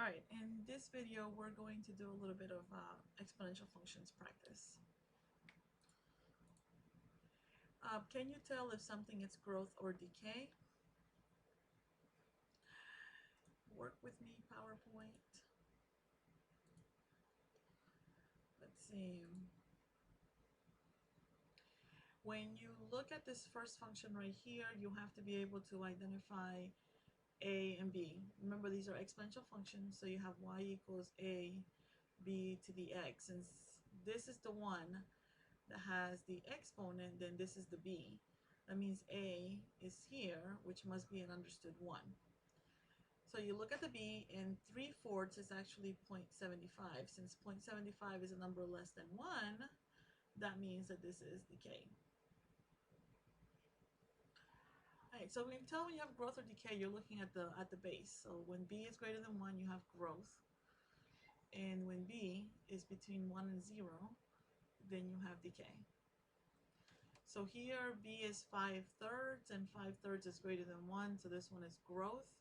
Alright, in this video we're going to do a little bit of exponential functions practice. Can you tell if something is growth or decay? Work with me, PowerPoint. Let's see. When you look at this first function right here, you have to be able to identify a and b. Remember, these are exponential functions, so you have y equals a b to the x. Since this is the one that has the exponent, then this is the b. That means a is here, which must be an understood 1. So you look at the b, and 3/4 is actually 0.75. Since 0.75 is a number less than 1, that means that this is decay. Alright, so we can tell when you have growth or decay, you're looking at the base. So when b is greater than 1, you have growth. And when b is between 1 and 0, then you have decay. So here b is 5/3, and 5/3 is greater than 1, so this one is growth.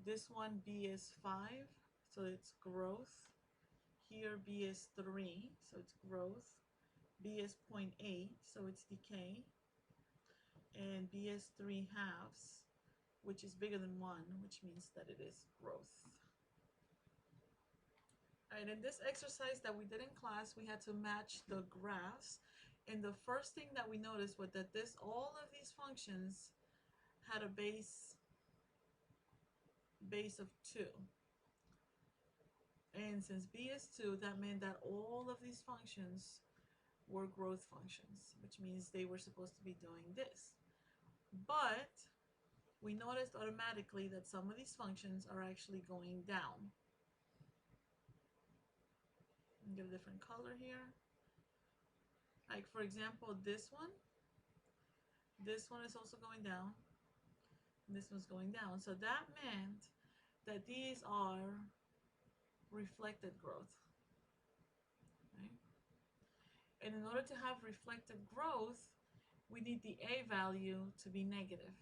This one b is 5, so it's growth. Here b is 3, so it's growth. B is 0.8, so it's decay. And b is 3/2, which is bigger than 1, which means that it is growth. Alright, in this exercise that we did in class, we had to match the graphs. And the first thing that we noticed was that all of these functions had a base of 2. And since b is 2, that meant that all of these functions were growth functions, which means they were supposed to be doing this. But we noticed automatically that some of these functions are actually going down. Get a different color here. Like, for example, this one is also going down, and this one's going down. So that meant that these are reflected growth. Right? And in order to have reflected growth, we need the a value to be negative.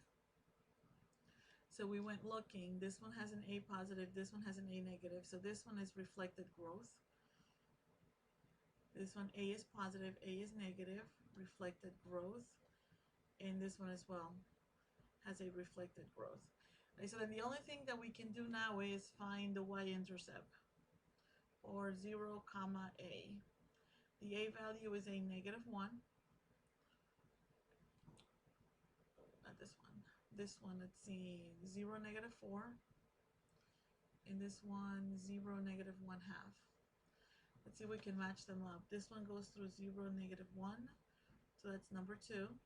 So we went looking. This one has an a positive, this one has an a negative. So this one is reflected growth. This one, a is positive, a is negative, reflected growth. And this one as well has a reflected growth. Right, so then the only thing that we can do now is find the y-intercept, or 0, a. The a value is a -1. Not this one. This one, let's see, 0, -4. And this one, 0, -1/2. Let's see if we can match them up. This one goes through 0, -1. So that's number 2.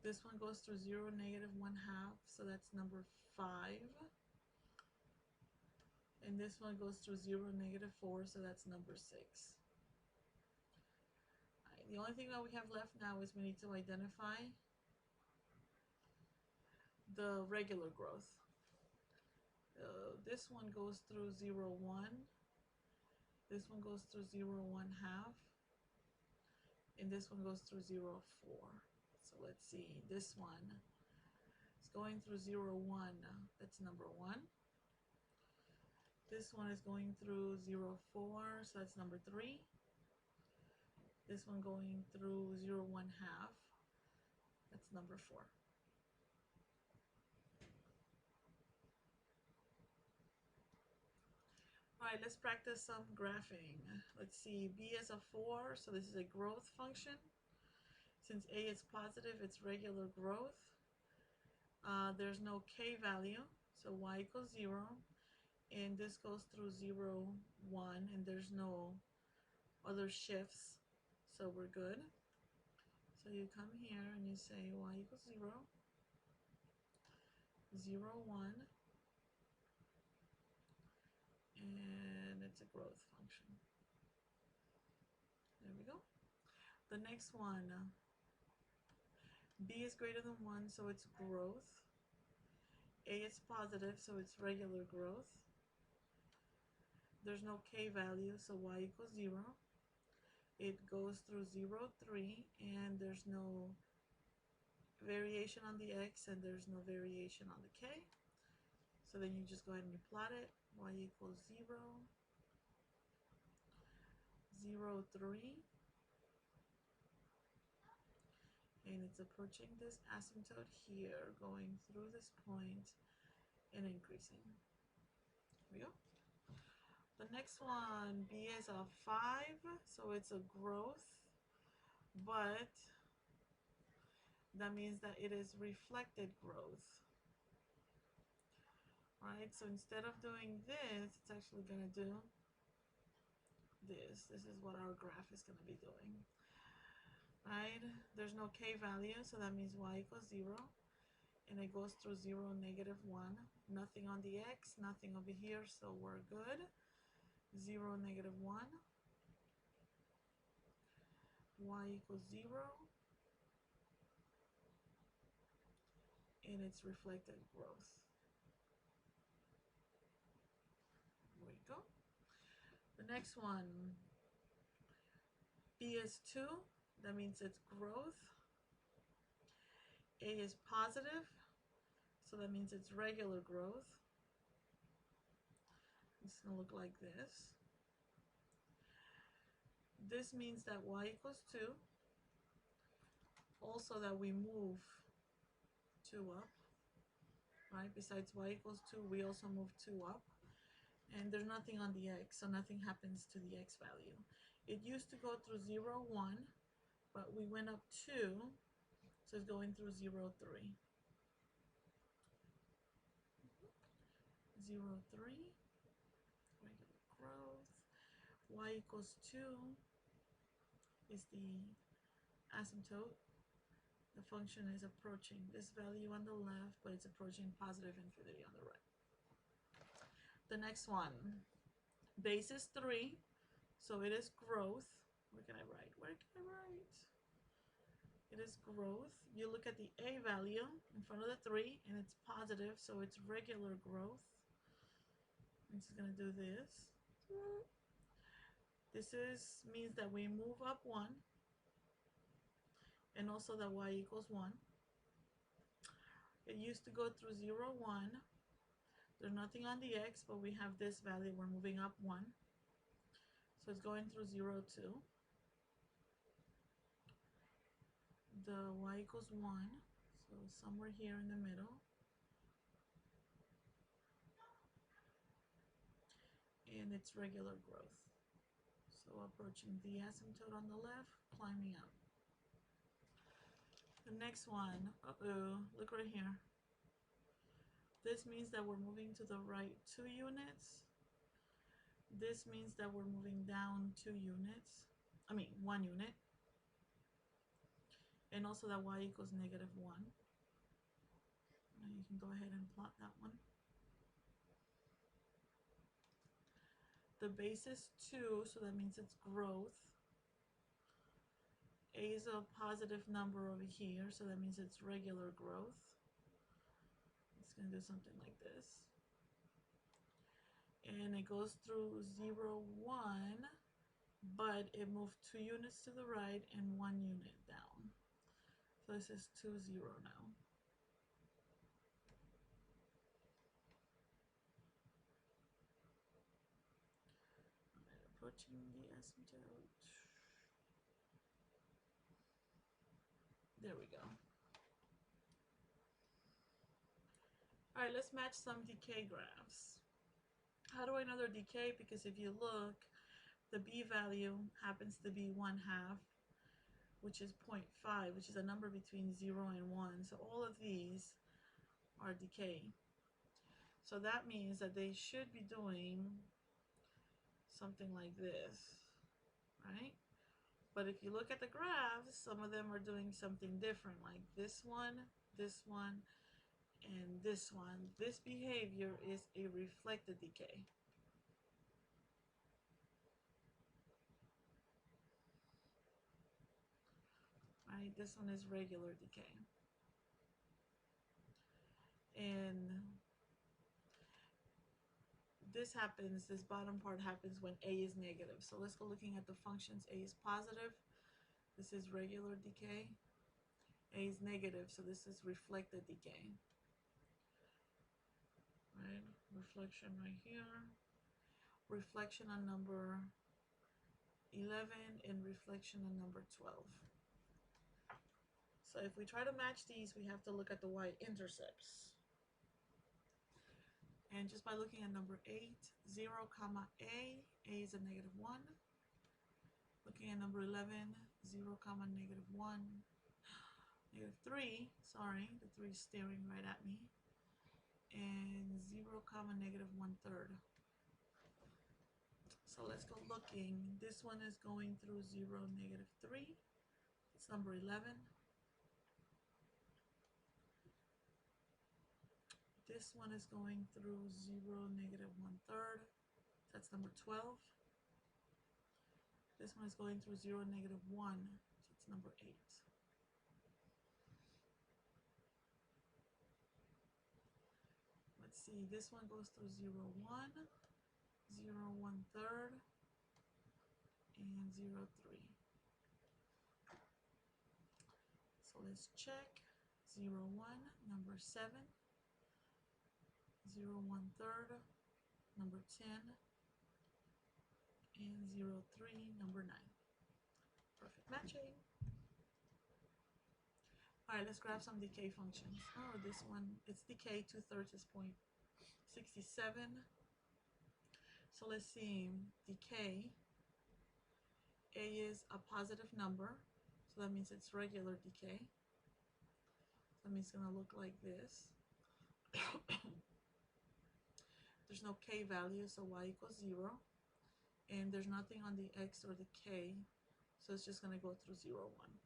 This one goes through 0, -1/2. So that's number 5. And this one goes through 0, -4. So that's number 6. Right, the only thing that we have left now is we need to identify the regular growth. This one goes through 0, 1. This one goes through 0, 1/2. And this one goes through 0, 4. So let's see. This one is going through 0, 1. That's number 1. This one is going through 0, 4. So that's number 3. This one going through 0, 1/2. That's number 4. Alright, let's practice some graphing. Let's see, b is a 4, so this is a growth function. Since a is positive, it's regular growth. There's no k value, so y equals 0. And this goes through 0, 1, and there's no other shifts, so we're good. So you come here and you say y equals 0, 0, 1. And it's a growth function. There we go. The next one, b is greater than 1, so it's growth. A is positive, so it's regular growth. There's no k value, so y equals 0. It goes through 0, 3, and there's no variation on the x, and there's no variation on the k. So then you just go ahead and you plot it. Y equals 0, 0, 3. And it's approaching this asymptote here, going through this point and increasing. Here we go. The next one, B is a 5, so it's a growth, but that means that it is reflected growth. Right, so instead of doing this, it's actually going to do this. This is what our graph is going to be doing. Right, there's no k value, so that means y equals 0. And it goes through 0, negative 1. Nothing on the x, nothing over here, so we're good. 0, negative 1. Y equals 0. And it's reflected growth. There we go. The next one, B is 2. That means it's growth. A is positive, so that means it's regular growth. It's going to look like this. This means that y equals 2. Also that we move 2 up. Right? Besides y equals 2, we also move 2 up. And there's nothing on the x, so nothing happens to the x value. It used to go through 0, 1, but we went up 2, so it's going through 0, 3. 0, 3, regular growth. Y equals 2 is the asymptote. The function is approaching this value on the left, but it's approaching positive infinity on the right. The next one, base is 3, so it is growth. Where can I write? Where can I write? It is growth. You look at the a value in front of the 3, and it's positive, so it's regular growth. This is going to do this. This means that we move up 1, and also that y equals 1. It used to go through 0, 1. There's nothing on the x, but we have this value. We're moving up 1. So it's going through 0, 2. The y equals 1. So somewhere here in the middle. And it's regular growth. So approaching the asymptote on the left, climbing up. The next one, look right here. This means that we're moving to the right 2 units. This means that we're moving down 2 units. I mean, 1 unit. And also that y equals negative 1. Now you can go ahead and plot that one. The base is 2, so that means it's growth. A is a positive number over here, so that means it's regular growth. It's going to do something like this. And it goes through 0, 1, but it moved 2 units to the right and 1 unit down. So this is 2, 0 now. Alright, approaching the asymptote. There we go. Alright, let's match some decay graphs. How do I know they're decay? Because if you look, the b value happens to be 1/2, which is 0.5, which is a number between 0 and 1. So all of these are decay. So that means that they should be doing something like this, right? But if you look at the graphs, some of them are doing something different, like this one, and this one. This behavior is a reflected decay. Right? This one is regular decay. And this happens, this bottom part happens when a is negative. So let's go looking at the functions. A is positive. This is regular decay. A is negative, so this is reflected decay. Right? reflection right here, reflection on number 11, and reflection on number 12. So if we try to match these, we have to look at the y-intercepts. And just by looking at number 8, 0, comma a is a negative 1. Looking at number 11, 0, comma negative 1, negative 3, sorry, the 3 is staring right at me, and 0, comma negative 1/3. So let's go looking. This one is going through 0, negative 3. It's number 11. This one is going through 0, negative 1/3. That's number 12. This one is going through 0, negative 1. So it's number 8. Let's see. This one goes through 0, 1, 0, 1/3, and 0, 3. So let's check. 0, 1, number 7. 0, 1/3, number 10, and 0, 3, number 9. Perfect matching. Alright, let's grab some decay functions. Oh, this one, it's decay, 2/3 is 0.67. So let's see, decay, A is a positive number, so that means it's regular decay. So that means it's going to look like this. There's no k value, so y equals 0. And there's nothing on the x or the k, so it's just going to go through 0, 1.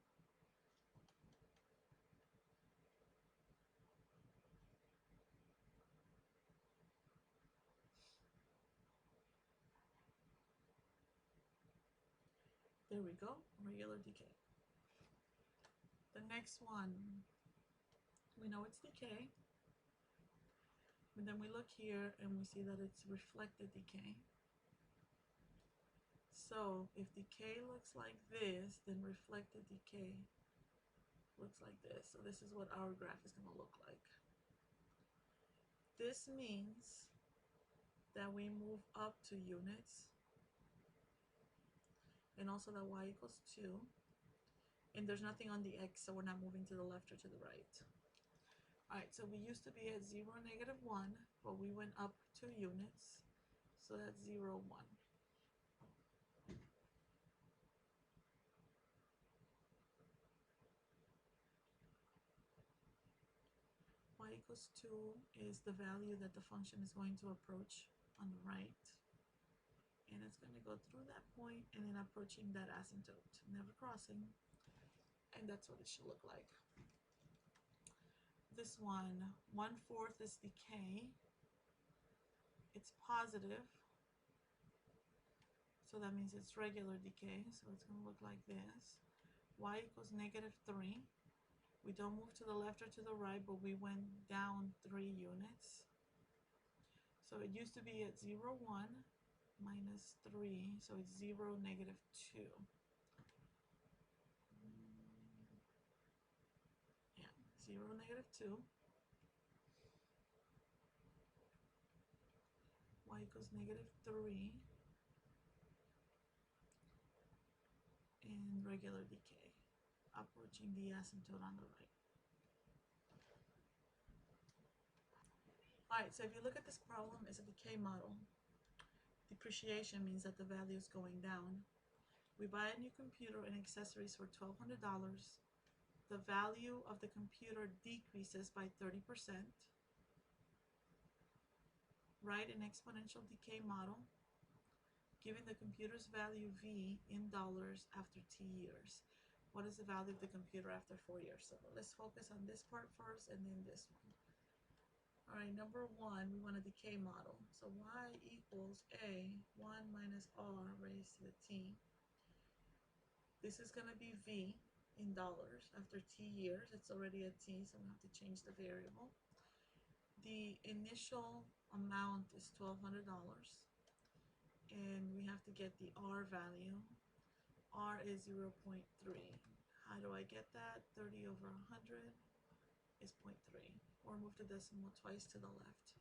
There we go, regular decay. The next one, we know it's decay. And then we look here and we see that it's reflected decay. So if decay looks like this, then reflected decay looks like this. So this is what our graph is going to look like. This means that we move up 2 units, and also that y equals 2. And there's nothing on the x, so we're not moving to the left or to the right. Alright, so we used to be at 0, negative 1, but we went up 2 units, so that's 0, 1. Y equals 2 is the value that the function is going to approach on the right. And it's going to go through that point and then approaching that asymptote, never crossing. And that's what it should look like. This one, 1/4 is decay. It's positive. So that means it's regular decay. So it's going to look like this. Y equals negative 3. We don't move to the left or to the right, but we went down 3 units. So it used to be at 0, 1 minus 3. So it's 0, negative 2. Yeah, 0, negative 2. Y equals negative 3. And regular decay, approaching the asymptote on the right. Alright, so if you look at this problem, it's a decay model. Depreciation means that the value is going down. We buy a new computer and accessories for $1,200. The value of the computer decreases by 30%. Write an exponential decay model, giving the computer's value V in dollars after T years. What is the value of the computer after 4 years? So let's focus on this part first and then this one. Alright, number 1, we want a decay model. So y equals a 1 minus r raised to the t. This is going to be V in dollars after T years. It's already a T, so we have to change the variable. The initial amount is $1,200. And we have to get the R value. R is 0.3. How do I get that? 30 over 100 is 0.3. Or move the decimal twice to the left.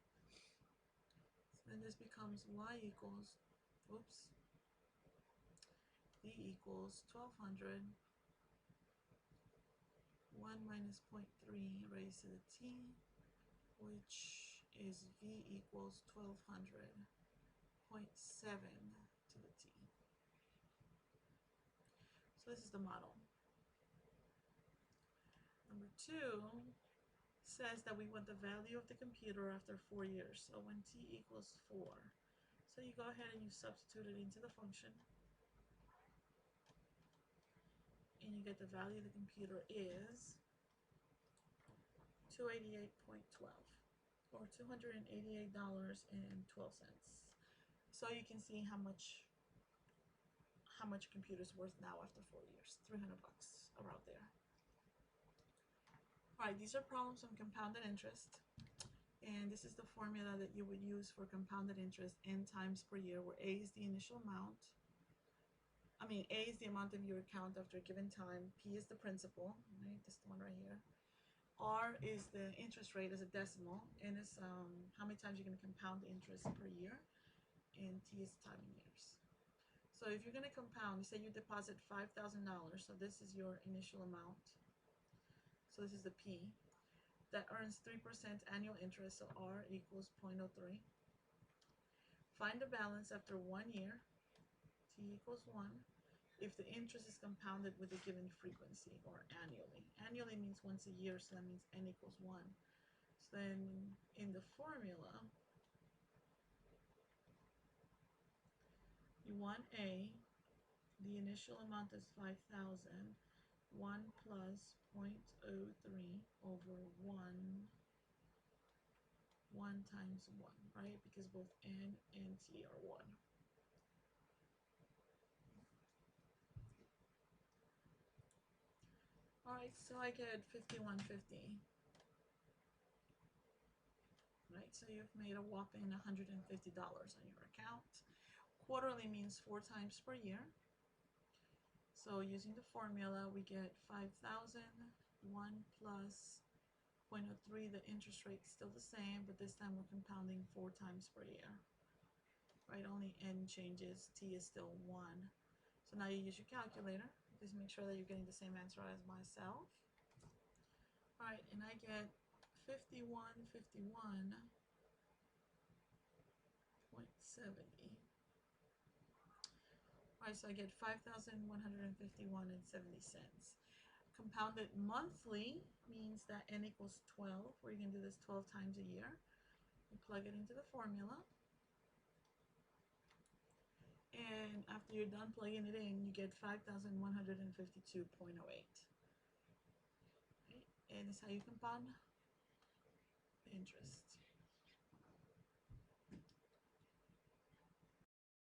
this becomes y equals, oops, v equals 1200, 1 minus 0.3 raised to the t, which is v equals 1200, 0.7 to the t. So this is the model. Number 2 says that we want the value of the computer after 4 years. So when t equals 4, so you go ahead and you substitute it into the function, and you get the value of the computer is 288.12, or $288.12. So you can see how much a computer's worth now after 4 years. 300 bucks, around there. Alright, these are problems on compounded interest. And this is the formula that you would use for compounded interest n times per year, where A is the initial amount. A is the amount of your account after a given time. P is the principal, right? This is the one right here. R is the interest rate as a decimal. N is how many times you're going to compound the interest per year. And T is time in years. So if you're going to compound, you say you deposit $5,000. So this is your initial amount. So this is the P. That earns 3% annual interest, so R equals 0.03. Find the balance after 1 year, T equals 1, if the interest is compounded with a given frequency, or annually. Annually means once a year, so that means n equals 1. So then in the formula, you want A, the initial amount is 5,000, 1 plus 0.03 over 1 times 1, right? Because both n and t are 1. Alright, so I get 5150. Right, so you've made a whopping $150 on your account. Quarterly means 4 times per year. So using the formula, we get 5,000, 1 plus 0.03, the interest rate is still the same, but this time we're compounding 4 times per year. Right, only n changes, t is still 1. So now you use your calculator. Just make sure that you're getting the same answer as myself. Alright, and I get 5151.70. Alright, so I get 5,151.70. Compounded monthly means that n equals 12, where you can do this 12 times a year. You plug it into the formula. And after you're done plugging it in, you get 5,152.08. Okay? And it's how you compound interest.